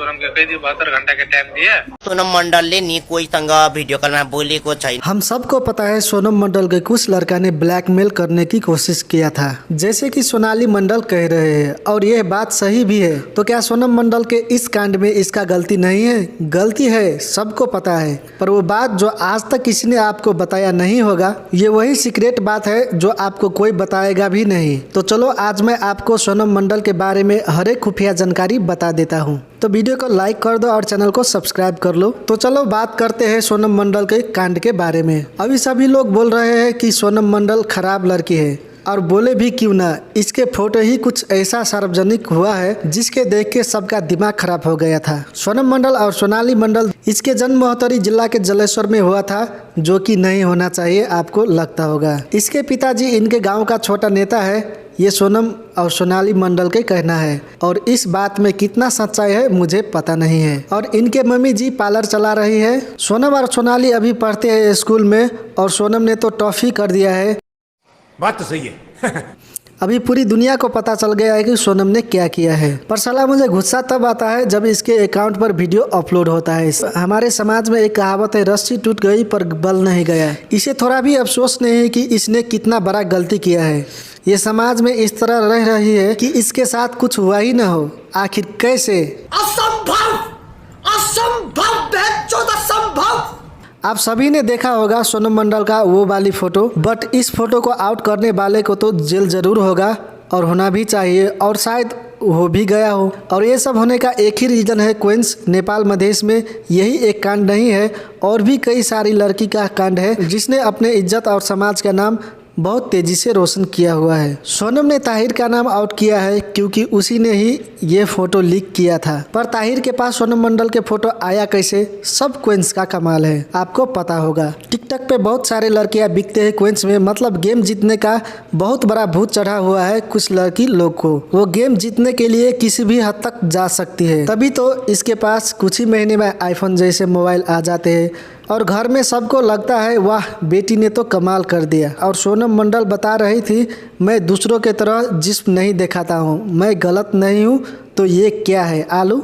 सोनम के कई 72 घंटा के टाइम दिए। सोनम मंडल ले नी कोई संग वीडियो कॉल में बोली को चाहिए। हम सबको पता है सोनम मंडल के कुछ लड़का ने ब्लैकमेल करने की कोशिश किया था, जैसे कि सोनाली मंडल कह रहे हैं, और यह बात सही भी है। तो क्या सोनम मंडल के इस कांड में इसका गलती नहीं है? गलती है, सबको पता है, पर वो बात जो आज तक किसी ने आपको बताया नहीं होगा, ये वही सीक्रेट बात है जो आपको कोई बताएगा भी नहीं। तो चलो आज मैं आपको सोनम मंडल के बारे में हर एक खुफिया जानकारी बता देता हूँ। तो वीडियो को लाइक कर दो और चैनल को सब्सक्राइब कर लो। तो चलो बात करते हैं सोनम मंडल के कांड के बारे में। अभी सभी लोग बोल रहे हैं कि सोनम मंडल खराब लड़की है, और बोले भी क्यों ना, इसके फोटो ही कुछ ऐसा सार्वजनिक हुआ है जिसके देख के सबका दिमाग खराब हो गया था। सोनम मंडल और सोनाली मंडल, इसके जन्म महोत्तरी जिला के जलेश्वर में हुआ था, जो कि नहीं होना चाहिए, आपको लगता होगा। इसके पिताजी इनके गाँव का छोटा नेता है, ये सोनम और सोनाली मंडल के कहना है, और इस बात में कितना सच्चाई है मुझे पता नहीं है। और इनके मम्मी जी पार्लर चला रही है। सोनम और सोनाली अभी पढ़ते हैं स्कूल में, और सोनम ने तो टॉफी कर दिया है। बात तो सही है। अभी पूरी दुनिया को पता चल गया है कि सोनम ने क्या किया है। पर साला मुझे गुस्सा तब आता है जब इसके अकाउंट पर वीडियो अपलोड होता है। हमारे समाज में एक कहावत है, रस्सी टूट गई पर बल नहीं गया। इसे थोड़ा भी अफसोस नहीं है कि इसने कितना बड़ा गलती किया है। ये समाज में इस तरह रह रही है कि इसके साथ कुछ हुआ ही न हो। आखिर कैसे? असंभव, असंभव, असंभव। आप सभी ने देखा होगा सोनम मंडल का वो वाली फोटो, बट इस फोटो को आउट करने वाले को तो जेल जरूर होगा, और होना भी चाहिए, और शायद हो भी गया हो। और ये सब होने का एक ही रीज़न है, क्वींस नेपाल मधेश में यही एक कांड नहीं है, और भी कई सारी लड़की का कांड है जिसने अपने इज्जत और समाज का नाम बहुत तेजी से रोशन किया हुआ है। सोनम ने ताहिर का नाम आउट किया है क्योंकि उसी ने ही ये फोटो लीक किया था। पर ताहिर के पास सोनम मंडल के फोटो आया कैसे? सब क्वींस का कमाल है, आपको पता होगा। टिकटॉक पे बहुत सारे लड़कियां बिकते हैं क्वींस में, मतलब गेम जीतने का बहुत बड़ा भूत चढ़ा हुआ है कुछ लड़की लोग को। वो गेम जीतने के लिए किसी भी हद तक जा सकती है, तभी तो इसके पास कुछ ही महीने में आईफोन जैसे मोबाइल आ जाते हैं, और घर में सबको लगता है वाह बेटी ने तो कमाल कर दिया। और सोनम मंडल बता रही थी, मैं दूसरों के तरह जिस्म नहीं दिखाता हूँ, मैं गलत नहीं हूँ। तो ये क्या है, आलू?